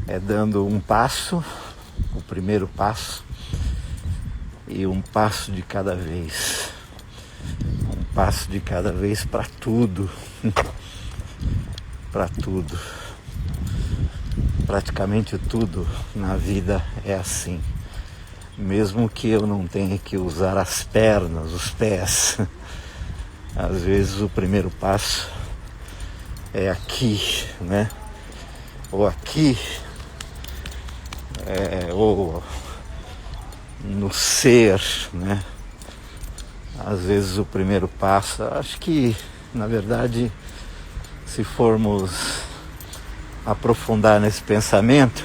é dando um passo, o primeiro passo, e um passo de cada vez. Um passo de cada vez para tudo. Para tudo. Praticamente tudo na vida é assim. Mesmo que eu não tenha que usar as pernas, os pés, às vezes o primeiro passo é aqui, né? Ou aqui, ou no ser, né? Às vezes o primeiro passo, acho que, na verdade, se formos aprofundar nesse pensamento,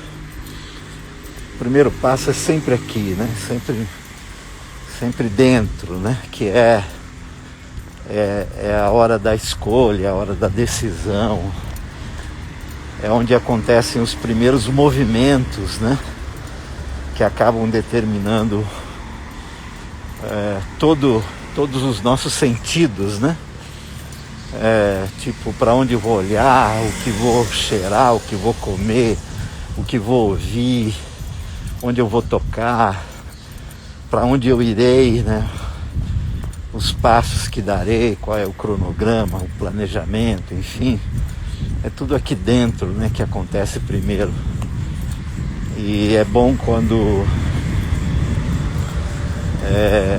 o primeiro passo é sempre aqui, né? Sempre dentro, né? Que é a hora da escolha, a hora da decisão, é onde acontecem os primeiros movimentos, né? Que acabam determinando todos os nossos sentidos, né? Tipo, para onde eu vou olhar, o que vou cheirar, o que vou comer, o que vou ouvir, onde eu vou tocar, para onde eu irei, né? Os passos que darei, qual é o cronograma, o planejamento, enfim. É tudo aqui dentro, né, que acontece primeiro. E é bom quando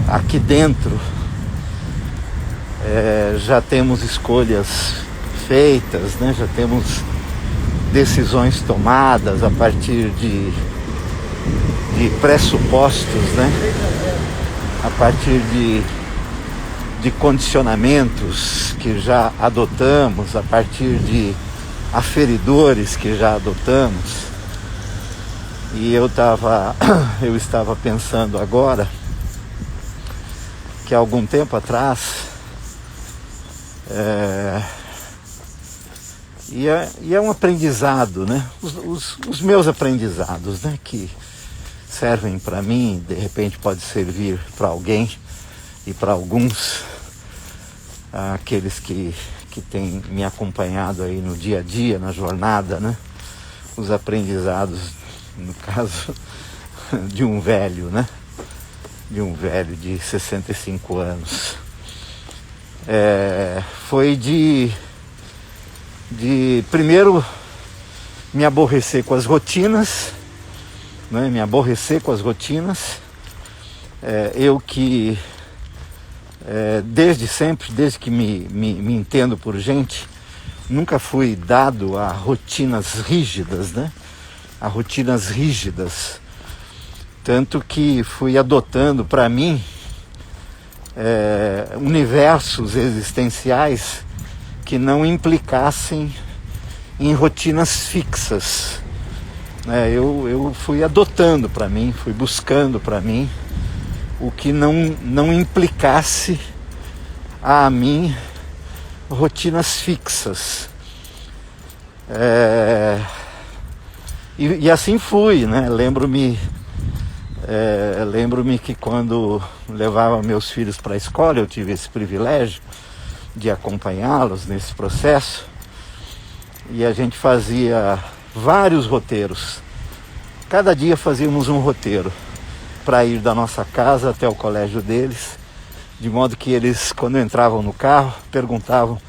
aqui dentro já temos escolhas feitas, né? Já temos decisões tomadas a partir de pressupostos, né? A partir de condicionamentos que já adotamos, a partir de aferidores que já adotamos. E eu estava pensando agora que há algum tempo atrás e é um aprendizado, né? Os meus aprendizados, né? Que servem para mim, de repente pode servir para alguém e para alguns, aqueles que têm me acompanhado aí no dia a dia, na jornada, né? Os aprendizados, no caso de um velho, né? De um velho de 65 anos. Foi de primeiro me aborrecer com as rotinas, né? Me aborrecer com as rotinas. Eu que desde sempre, desde que me entendo por gente, nunca fui dado a rotinas rígidas, né? A rotinas rígidas. Tanto que fui adotando para mim universos existenciais que não implicassem em rotinas fixas. Eu fui adotando para mim, fui buscando para mim o que não implicasse a mim rotinas fixas. E assim fui, né? Lembro-me que quando levava meus filhos para a escola, eu tive esse privilégio de acompanhá-los nesse processo, e a gente fazia vários roteiros. Cada dia fazíamos um roteiro para ir da nossa casa até o colégio deles, de modo que eles, quando entravam no carro, perguntavam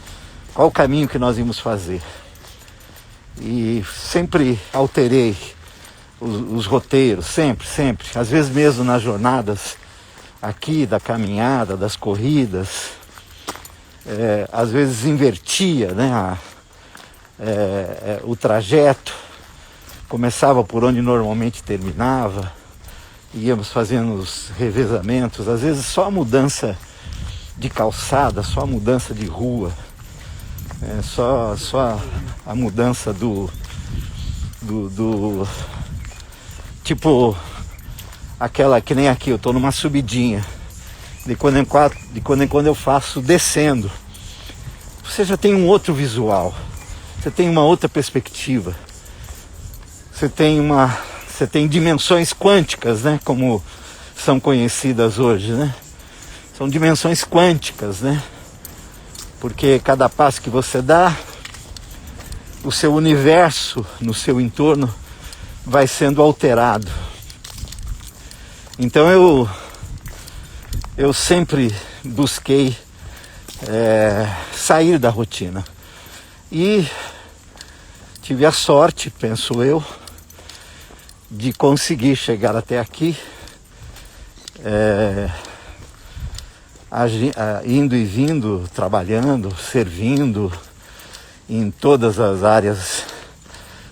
qual o caminho que nós íamos fazer. E sempre alterei os roteiros, sempre. Às vezes mesmo nas jornadas aqui, da caminhada, das corridas, às vezes invertia, né, o trajeto, começava por onde normalmente terminava, íamos fazendo os revezamentos, às vezes só a mudança de calçada, só a mudança de rua, só a mudança do tipo aquela que nem aqui, eu estou numa subidinha, de quando em quando eu faço descendo, você já tem um outro visual, você tem uma outra perspectiva, você tem dimensões quânticas, né, como são conhecidas hoje, né? São dimensões quânticas, né? Porque cada passo que você dá o seu universo no seu entorno vai sendo alterado. Então eu sempre busquei sair da rotina. E tive a sorte, penso eu, de conseguir chegar até aqui, indo e vindo, trabalhando, servindo em todas as áreas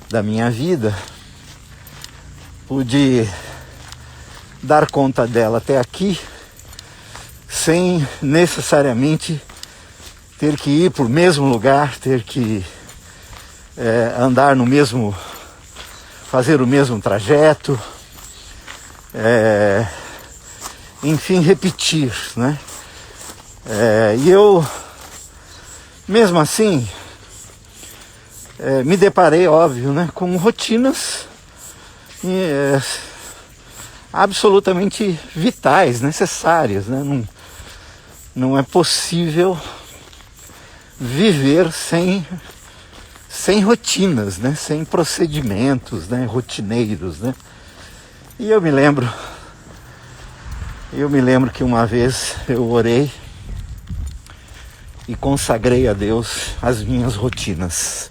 da minha vida. Pude dar conta dela até aqui, sem necessariamente ter que ir para o mesmo lugar, ter que andar no mesmo, fazer o mesmo trajeto, enfim, repetir, né? E eu, mesmo assim, me deparei, óbvio, né, com rotinas absolutamente vitais, necessárias, né? Não é possível viver sem rotinas, né? Sem procedimentos, né? Rotineiros, né? E eu me lembro que uma vez eu orei e consagrei a Deus as minhas rotinas.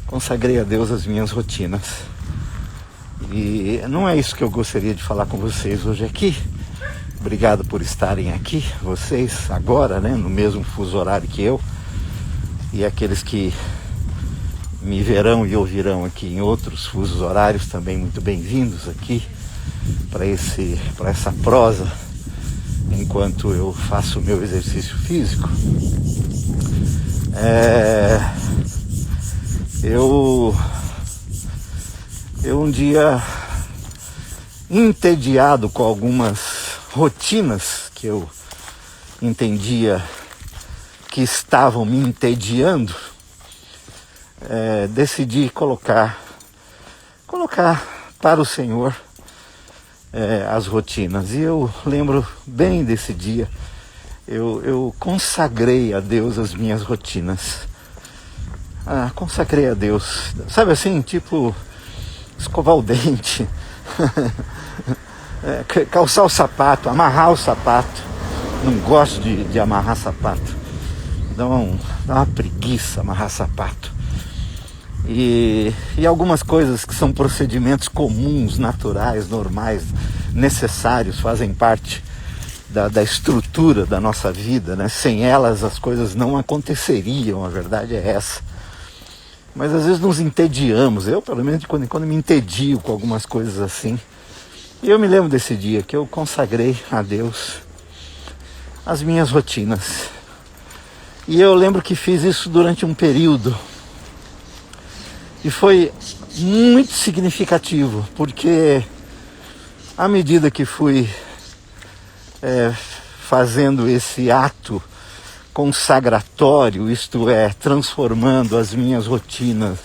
Consagrei a Deus as minhas rotinas. E não é isso que eu gostaria de falar com vocês hoje aqui. Obrigado por estarem aqui, vocês agora, né, no mesmo fuso horário que eu, e aqueles que me verão e ouvirão aqui em outros fusos horários, também muito bem-vindos aqui para essa prosa, enquanto eu faço o meu exercício físico. Eu um dia, entediado com algumas rotinas que eu entendia que estavam me entediando, decidi colocar para o Senhor as rotinas. E eu lembro bem desse dia. Eu consagrei a Deus as minhas rotinas. Consagrei a Deus. Sabe assim, tipo escovar o dente, calçar o sapato, amarrar o sapato. Não gosto de amarrar sapato. Dá uma preguiça amarrar sapato. E algumas coisas que são procedimentos comuns, naturais, normais, necessários, fazem parte da estrutura da nossa vida, né? Sem elas as coisas não aconteceriam, a verdade é essa. Mas às vezes nos entediamos. Eu, pelo menos, de quando em quando me entedio com algumas coisas assim. E eu me lembro desse dia que eu consagrei a Deus as minhas rotinas. E eu lembro que fiz isso durante um período. E foi muito significativo, porque à medida que fui fazendo esse ato consagratório, isto é, transformando as minhas rotinas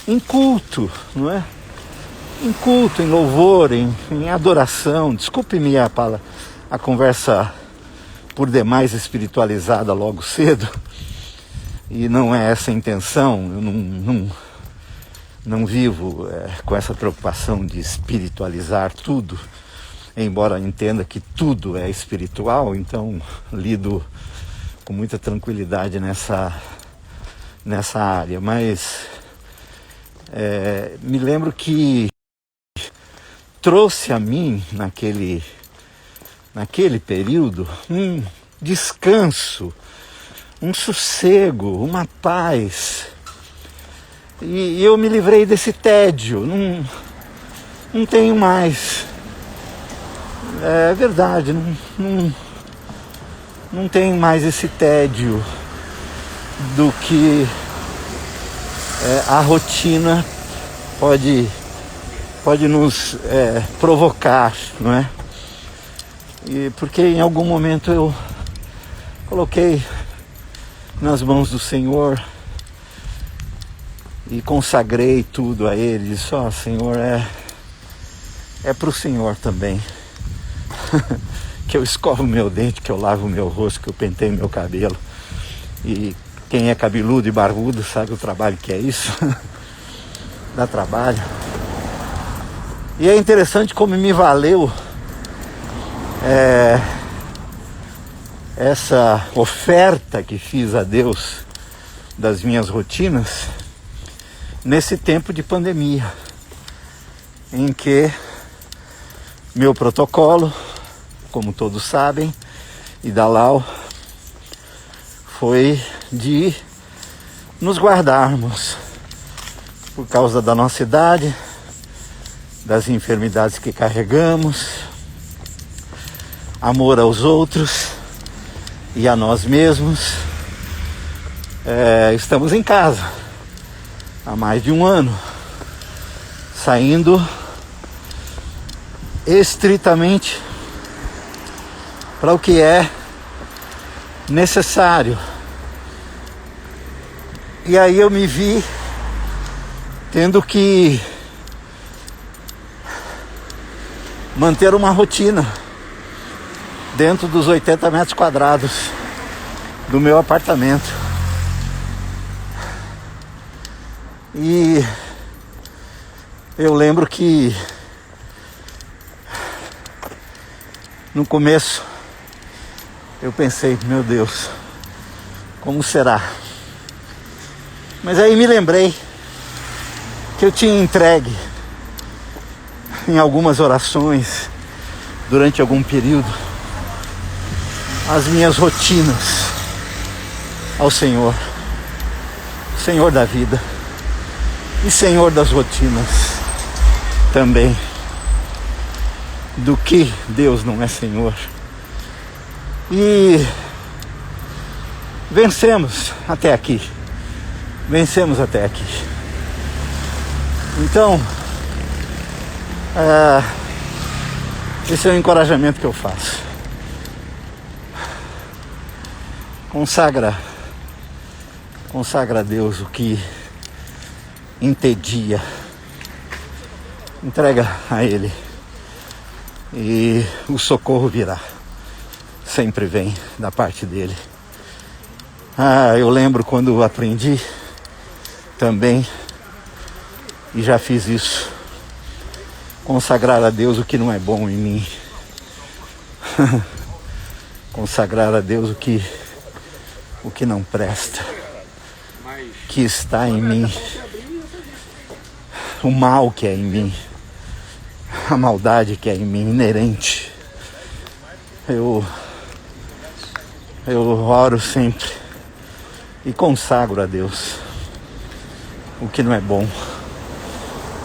em culto, não é? Em culto, em louvor, em adoração. Desculpe-me a conversa por demais espiritualizada logo cedo, e não é essa a intenção. Eu não vivo com essa preocupação de espiritualizar tudo, embora entenda que tudo é espiritual, então lido com muita tranquilidade nessa área. Mas me lembro que trouxe a mim, naquele período, um descanso, um sossego, uma paz. E eu me livrei desse tédio. Não tenho mais. É verdade, não tenho mais esse tédio do que a rotina pode nos provocar, não é? E porque em algum momento eu coloquei nas mãos do Senhor e consagrei tudo a Ele. Disse: Senhor, é para o Senhor também. Que eu escovo meu dente, que eu lavo meu rosto, que eu penteio meu cabelo. E Quem é cabeludo e barbudo sabe o trabalho que é isso. Dá trabalho. E é interessante como me valeu essa oferta que fiz a Deus das minhas rotinas nesse tempo de pandemia, em que meu protocolo, como todos sabem, e da Lau, foi de nos guardarmos por causa da nossa idade, das enfermidades que carregamos, amor aos outros e a nós mesmos. Estamos em casa há mais de um ano, saindo estritamente para o que é necessário. E aí eu me vi tendo que manter uma rotina dentro dos 80 metros quadrados do meu apartamento. E eu lembro que no começo eu pensei, meu Deus, como será? Mas aí me lembrei que eu tinha entregue em algumas orações, durante algum período, as minhas rotinas ao Senhor, Senhor da vida e Senhor das rotinas também. Do que Deus não é Senhor. E vencemos até aqui. Vencemos até aqui. Então, esse é o encorajamento que eu faço. Consagra a Deus o que entedia. Entrega a Ele. E o socorro virá. Sempre vem da parte dele. Eu lembro quando aprendi também, e já fiz isso, consagrar a Deus o que não é bom em mim. Consagrar a Deus o que não presta, que está em mim, o mal que é em mim, a maldade que é em mim, inerente. Eu oro sempre e consagro a Deus o que não é bom,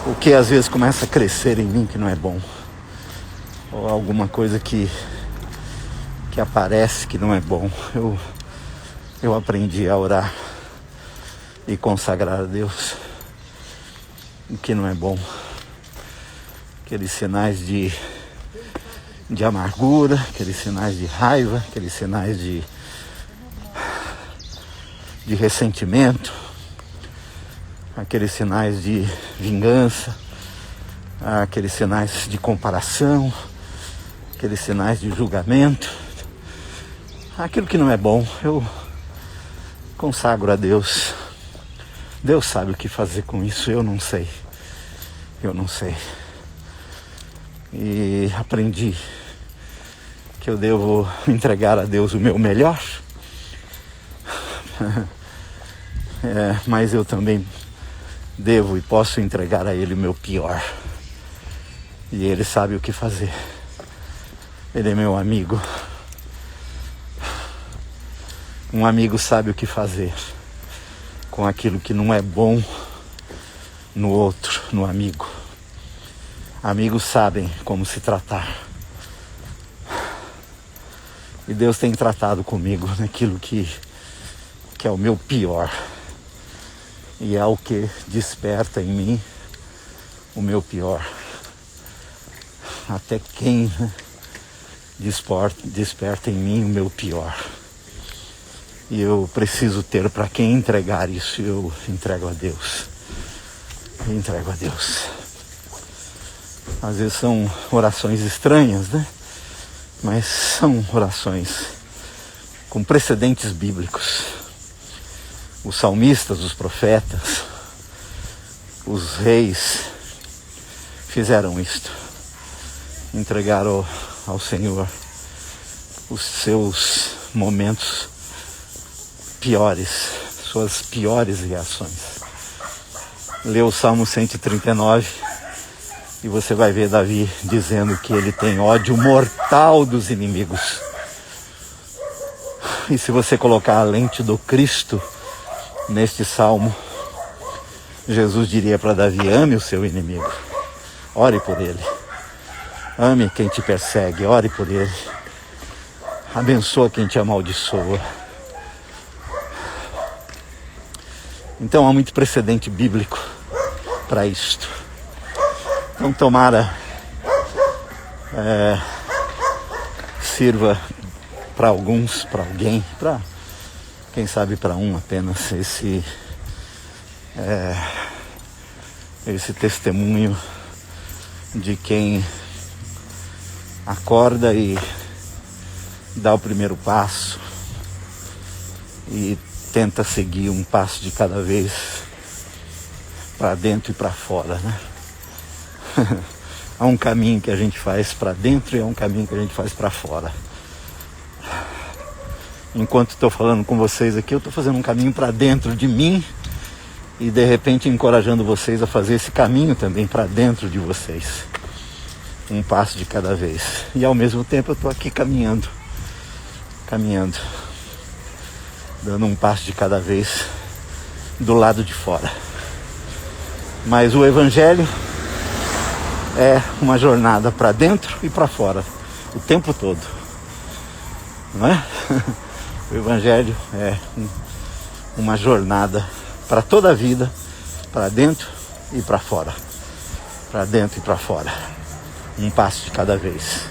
o que às vezes começa a crescer em mim que não é bom, ou alguma coisa que aparece que não é bom. Eu aprendi a orar e consagrar a Deus o que não é bom. Aqueles sinais de amargura, aqueles sinais de raiva, aqueles sinais de ressentimento, aqueles sinais de vingança, aqueles sinais de comparação, aqueles sinais de julgamento, aquilo que não é bom, eu consagro a Deus. Deus sabe o que fazer com isso, eu não sei. E aprendi que eu devo entregar a Deus o meu melhor, mas eu também devo e posso entregar a Ele o meu pior. E Ele sabe o que fazer. Ele é meu amigo. Um amigo sabe o que fazer com aquilo que não é bom no outro, no amigo. Amigos sabem como se tratar. E Deus tem tratado comigo naquilo que é o meu pior. E é o que desperta em mim o meu pior. Até quem desperta em mim o meu pior. E eu preciso ter para quem entregar isso. Eu entrego a Deus. Entrego a Deus. Às vezes são orações estranhas, né? Mas são orações com precedentes bíblicos. Os salmistas, os profetas, os reis fizeram isto. Entregaram ao Senhor os seus momentos piores, suas piores reações. Lê o Salmo 139 e você vai ver Davi dizendo que ele tem ódio mortal dos inimigos. E se você colocar a lente do Cristo neste salmo, Jesus diria para Davi: ame o seu inimigo, ore por ele. Ame quem te persegue, ore por ele. Abençoa quem te amaldiçoa. Então há muito precedente bíblico para isto. Então tomara sirva para alguns, para alguém, para quem sabe para um apenas esse testemunho de quem acorda e dá o primeiro passo e tenta seguir um passo de cada vez para dentro e para fora, né? Há um caminho que a gente faz para dentro e há um caminho que a gente faz para fora. Enquanto estou falando com vocês aqui, eu estou fazendo um caminho para dentro de mim e de repente encorajando vocês a fazer esse caminho também para dentro de vocês. Um passo de cada vez. E ao mesmo tempo eu estou aqui caminhando, dando um passo de cada vez do lado de fora. Mas o Evangelho é uma jornada para dentro e para fora, o tempo todo, não é? O Evangelho é uma jornada para toda a vida, para dentro e para fora, para dentro e para fora, um passo de cada vez.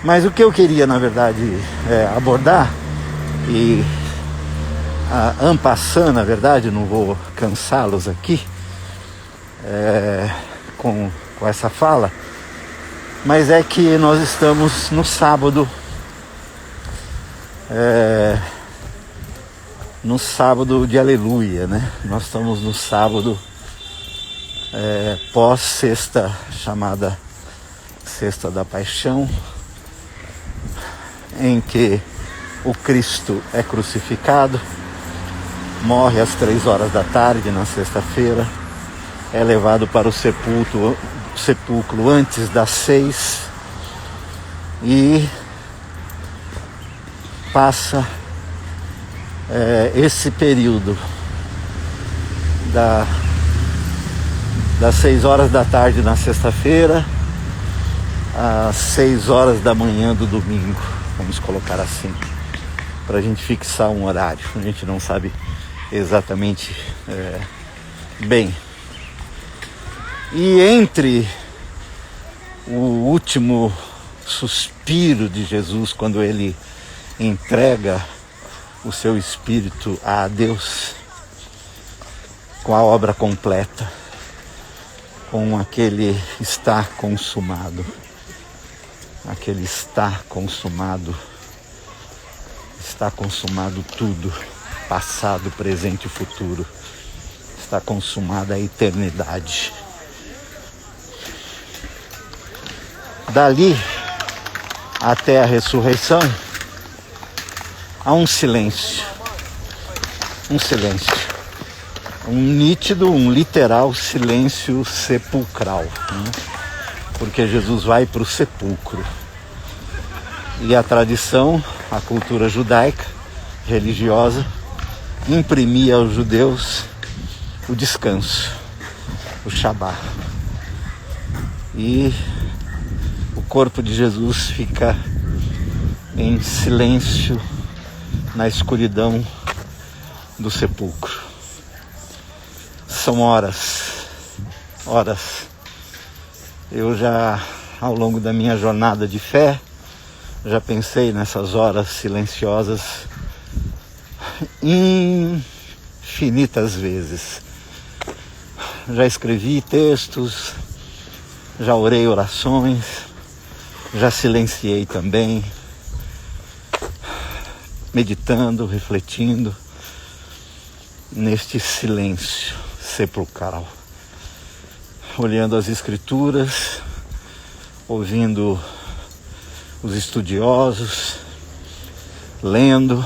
Mas o que eu queria, na verdade, abordar, e en passant, na verdade, não vou cansá-los aqui com essa fala, mas é que nós estamos no sábado, no sábado de aleluia, né? Nós estamos no sábado pós-sexta, chamada Sexta da Paixão, em que o Cristo é crucificado, morre às 3 horas da tarde na sexta-feira, é levado para o sepulcro antes das 6 e passa esse período das 6 horas da tarde na sexta-feira às 6 horas da manhã do domingo, vamos colocar assim, para a gente fixar um horário. A gente não sabe exatamente bem. E entre o último suspiro de Jesus, quando ele entrega o seu espírito a Deus, com a obra completa, com aquele está consumado, está consumado tudo, passado, presente e futuro, está consumada a eternidade. Dali até a ressurreição há um silêncio, um nítido, um literal silêncio sepulcral, né? Porque Jesus vai para o sepulcro e a tradição, a cultura judaica, religiosa, imprimia aos judeus o descanso, o Shabá, e o corpo de Jesus fica em silêncio na escuridão do sepulcro. São horas. Eu já, ao longo da minha jornada de fé, já pensei nessas horas silenciosas infinitas vezes. Já escrevi textos, já orei orações, já silenciei também, meditando, refletindo. neste silêncio sepulcral, olhando as escrituras, ouvindo os estudiosos, lendo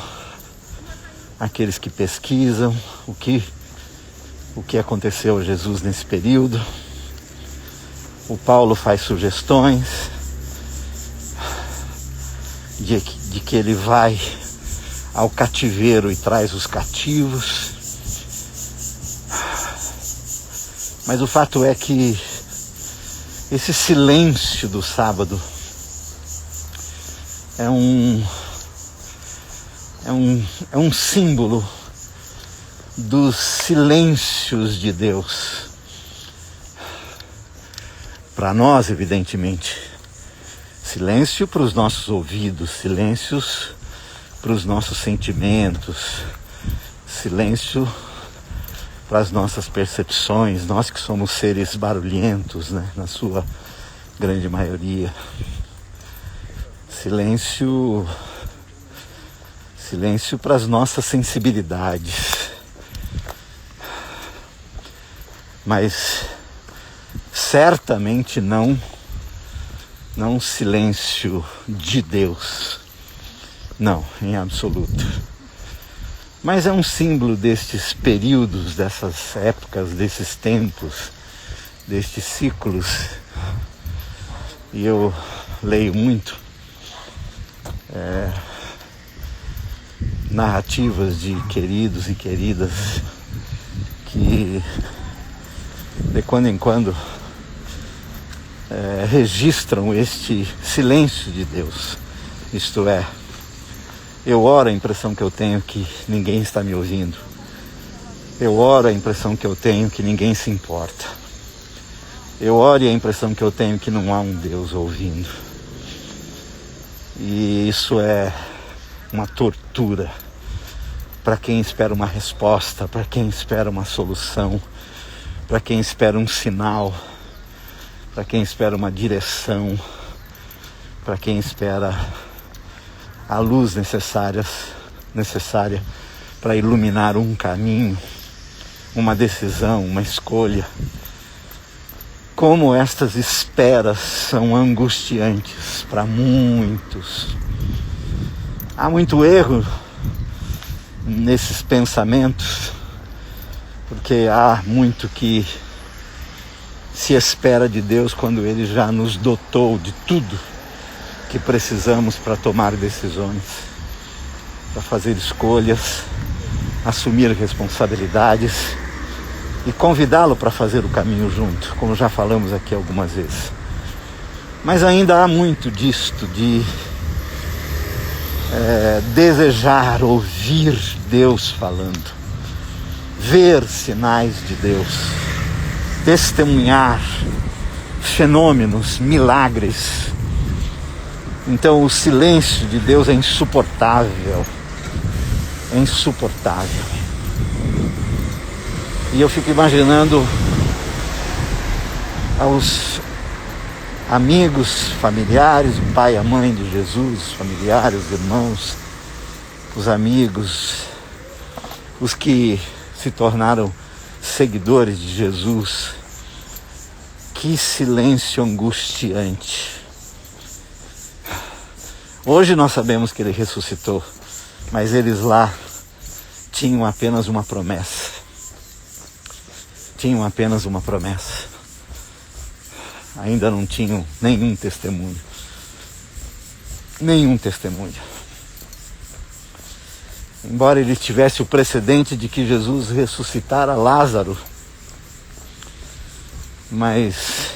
aqueles que pesquisam o que aconteceu a Jesus nesse período. O Paulo faz sugestões de que ele vai ao cativeiro e traz os cativos. Mas o fato é que esse silêncio do sábado é um símbolo dos silêncios de Deus. Para nós, evidentemente, silêncio para os nossos ouvidos, silêncios para os nossos sentimentos, silêncio para as nossas percepções, nós que somos seres barulhentos, né, na sua grande maioria. Silêncio para as nossas sensibilidades. Mas certamente não silêncio de Deus. Não, em absoluto. Mas é um símbolo destes períodos, dessas épocas, desses tempos, destes ciclos. E eu leio muito narrativas de queridos e queridas que de quando em quando registram este silêncio de Deus. Isto é, eu oro, a impressão que eu tenho que ninguém está me ouvindo. Eu oro, a impressão que eu tenho que ninguém se importa. Eu oro e a impressão que eu tenho que não há um Deus ouvindo. E isso é uma tortura para quem espera uma resposta, para quem espera uma solução, para quem espera um sinal, para quem espera uma direção, para quem espera a luz necessária para iluminar um caminho, uma decisão, uma escolha. Como estas esperas são angustiantes para muitos. Há muito erro nesses pensamentos, porque há muito que se espera de Deus quando Ele já nos dotou de tudo que precisamos para tomar decisões, para fazer escolhas, assumir responsabilidades e convidá-lo para fazer o caminho junto, como já falamos aqui algumas vezes. Mas ainda há muito disto de desejar ouvir Deus falando, ver sinais de Deus, testemunhar fenômenos, milagres. Então o silêncio de Deus é insuportável. É insuportável. E eu fico imaginando aos amigos, familiares, o pai e a mãe de Jesus, os familiares, os irmãos, os amigos, os que se tornaram seguidores de Jesus. Que silêncio angustiante. Hoje nós sabemos que Ele ressuscitou, mas eles lá tinham apenas uma promessa. Tinham apenas uma promessa. Ainda não tinham nenhum testemunho. Nenhum testemunho. Embora ele tivesse o precedente de que Jesus ressuscitara Lázaro, mas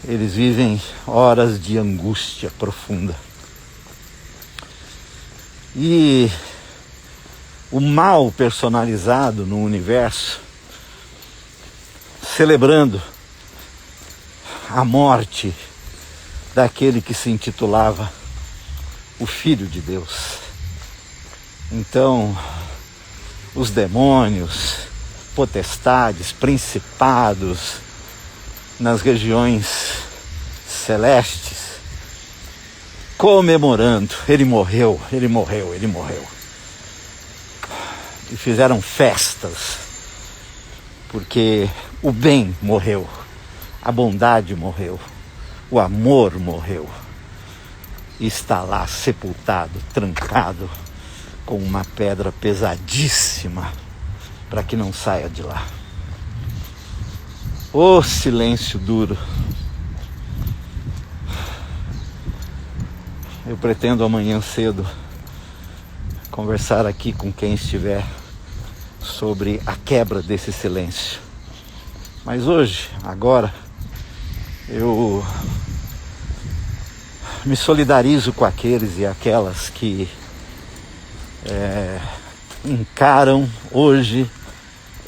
eles vivem horas de angústia profunda. E o mal personalizado no universo, celebrando a morte daquele que se intitulava o Filho de Deus. Então, os demônios, potestades, principados nas regiões celestes, comemorando, ele morreu. e fizeram festas, porque o bem morreu, a bondade morreu, o amor morreu, e está lá sepultado, trancado, com uma pedra pesadíssima, para que não saia de lá. Ô silêncio duro. Eu pretendo amanhã cedo conversar aqui com quem estiver sobre a quebra desse silêncio. Mas hoje, agora, eu me solidarizo com aqueles e aquelas que encaram hoje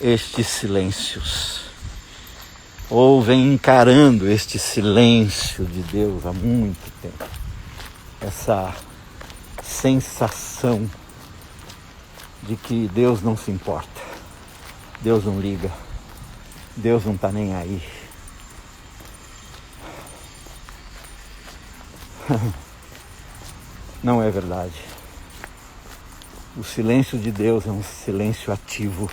estes silêncios, ou vem encarando este silêncio de Deus há muito tempo. Essa sensação de que Deus não se importa, Deus não liga, Deus não está nem aí. Não é verdade. O silêncio de Deus é um silêncio ativo.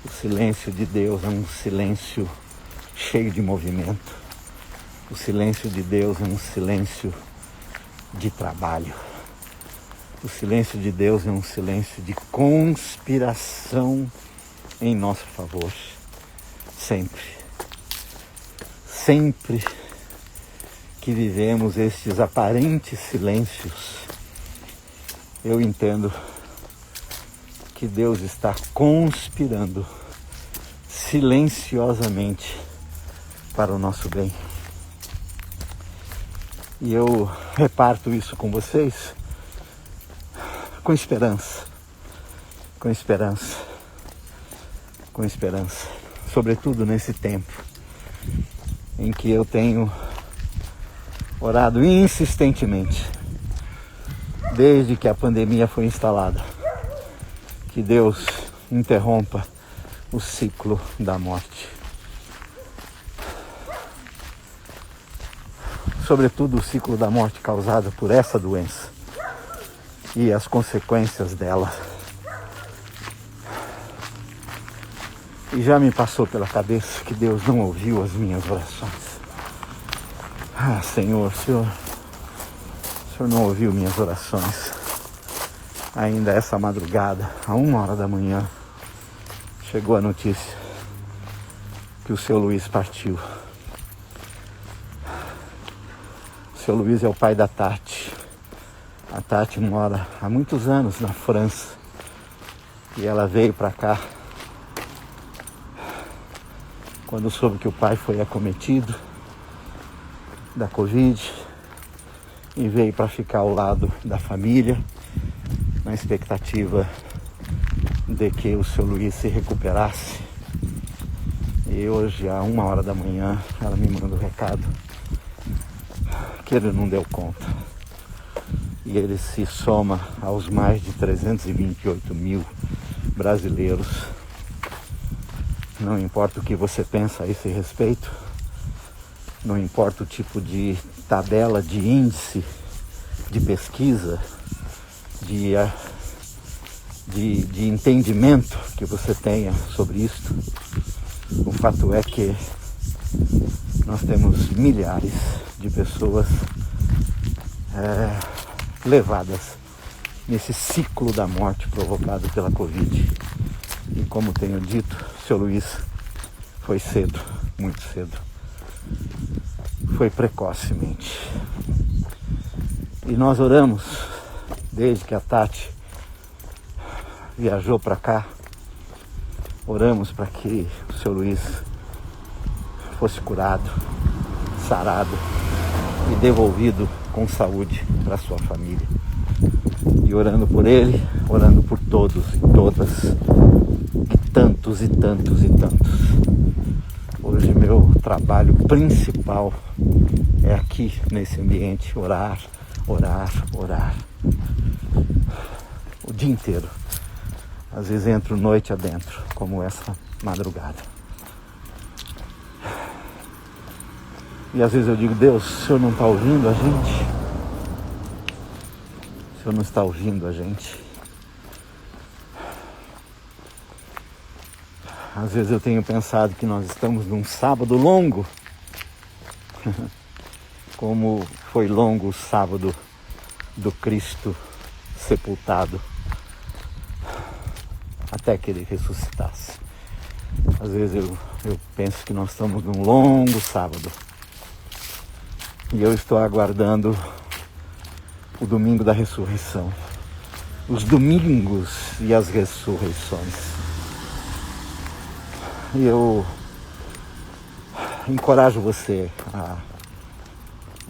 O silêncio de Deus é um silêncio cheio de movimento. O silêncio de Deus é um silêncio de trabalho. O silêncio de Deus é um silêncio de conspiração em nosso favor. Sempre. Sempre que vivemos estes aparentes silêncios, eu entendo que Deus está conspirando silenciosamente para o nosso bem. E eu reparto isso com vocês com esperança, com esperança, com esperança, sobretudo nesse tempo em que eu tenho orado insistentemente, desde que a pandemia foi instalada, que Deus interrompa o ciclo da morte. Sobretudo o ciclo da morte causada por essa doença e as consequências dela. E já me passou pela cabeça que Deus não ouviu as minhas orações. Ah, Senhor, o Senhor não ouviu minhas orações. Ainda essa madrugada, à 1h da manhã, chegou a notícia que o seu Luiz partiu. O seu Luiz é o pai da Tati. A Tati mora há muitos anos na França e ela veio para cá quando soube que o pai foi acometido da Covid e veio para ficar ao lado da família, na expectativa de que o seu Luiz se recuperasse. E hoje, à 1h da manhã, ela me manda o recado que ele não deu conta. E ele se soma aos mais de 328 mil brasileiros. Não importa o que você pensa a esse respeito, não importa o tipo de tabela, de índice, de pesquisa, de entendimento que você tenha sobre isso, o fato é que nós temos milhares de pessoas levadas nesse ciclo da morte provocado pela Covid. E como tenho dito, seu Luiz foi cedo, muito cedo. Foi precocemente. E nós oramos, desde que a Tati viajou para cá, oramos para que o seu Luiz fosse curado, sarado e devolvido com saúde para sua família. E orando por ele, orando por todos e todas, e tantos e tantos e tantos. Hoje meu trabalho principal é aqui nesse ambiente, orar, orar, orar. O dia inteiro. Às vezes entro noite adentro, como essa madrugada. E às vezes eu digo, Deus, o Senhor não está ouvindo a gente? O Senhor não está ouvindo a gente? Às vezes eu tenho pensado que nós estamos num sábado longo, como foi longo o sábado do Cristo sepultado, até que ele ressuscitasse. Às vezes eu penso que nós estamos num longo sábado, e eu estou aguardando o domingo da ressurreição, os domingos e as ressurreições. E eu encorajo você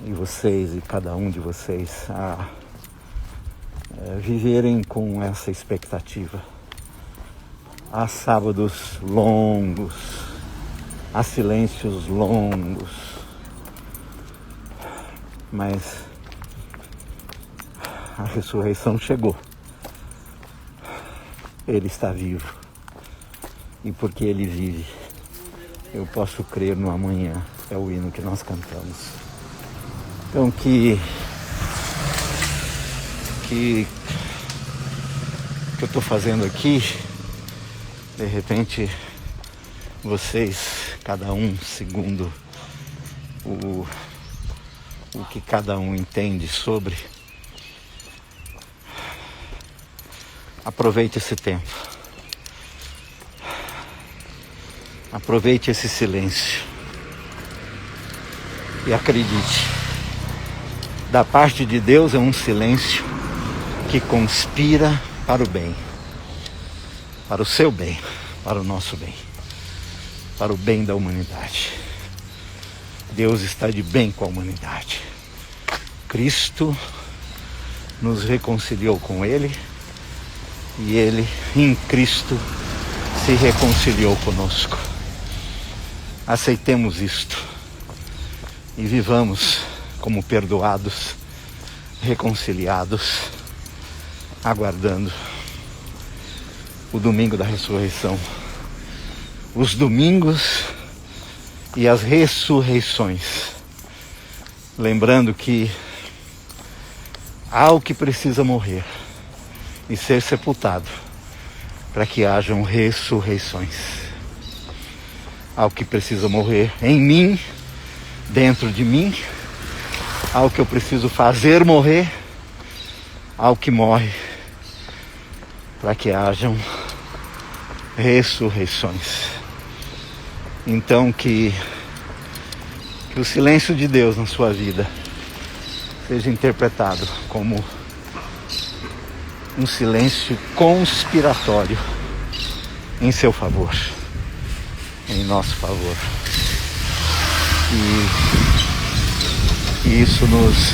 e vocês e cada um de vocês a viverem com essa expectativa. Há sábados longos, há silêncios longos, mas a ressurreição chegou. Ele está vivo. E porque ele vive, eu posso crer no amanhã. É o hino que nós cantamos. Então que eu estou fazendo aqui, de repente vocês, cada um segundo o que cada um entende sobre, aproveite esse tempo. Aproveite esse silêncio e acredite, da parte de Deus é um silêncio que conspira para o bem, para o seu bem, para o nosso bem, para o bem da humanidade. Deus está de bem com a humanidade. Cristo nos reconciliou com Ele e Ele, em Cristo, se reconciliou conosco. Aceitemos isto e vivamos como perdoados, reconciliados, aguardando o domingo da ressurreição, os domingos e as ressurreições, lembrando que há o que precisa morrer e ser sepultado para que hajam ressurreições. Há o que precisa morrer em mim, dentro de mim, há o que eu preciso fazer morrer, há o que morre para que hajam ressurreições. Então que o silêncio de Deus na sua vida seja interpretado como um silêncio conspiratório em seu favor, em nosso favor. E isso nos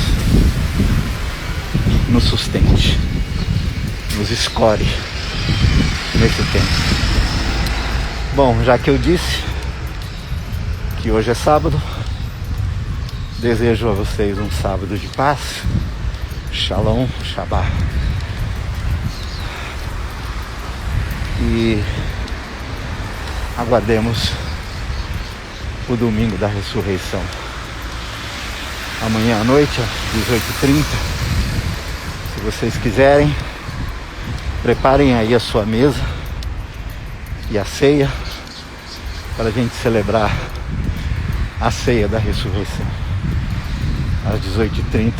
sustente, nos escore nesse tempo. Bom, já que eu disse que hoje é sábado, desejo a vocês um sábado de paz. Shalom, Shabbat. E aguardemos o domingo da ressurreição. Amanhã à noite, às 18h30, se vocês quiserem, preparem aí a sua mesa e a ceia para a gente celebrar a ceia da ressurreição. Às 18h30,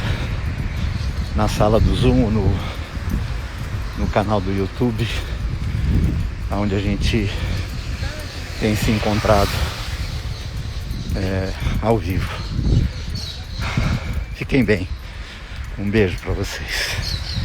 na sala do Zoom, no canal do YouTube, onde a gente tem se encontrado ao vivo. Fiquem bem. Um beijo para vocês.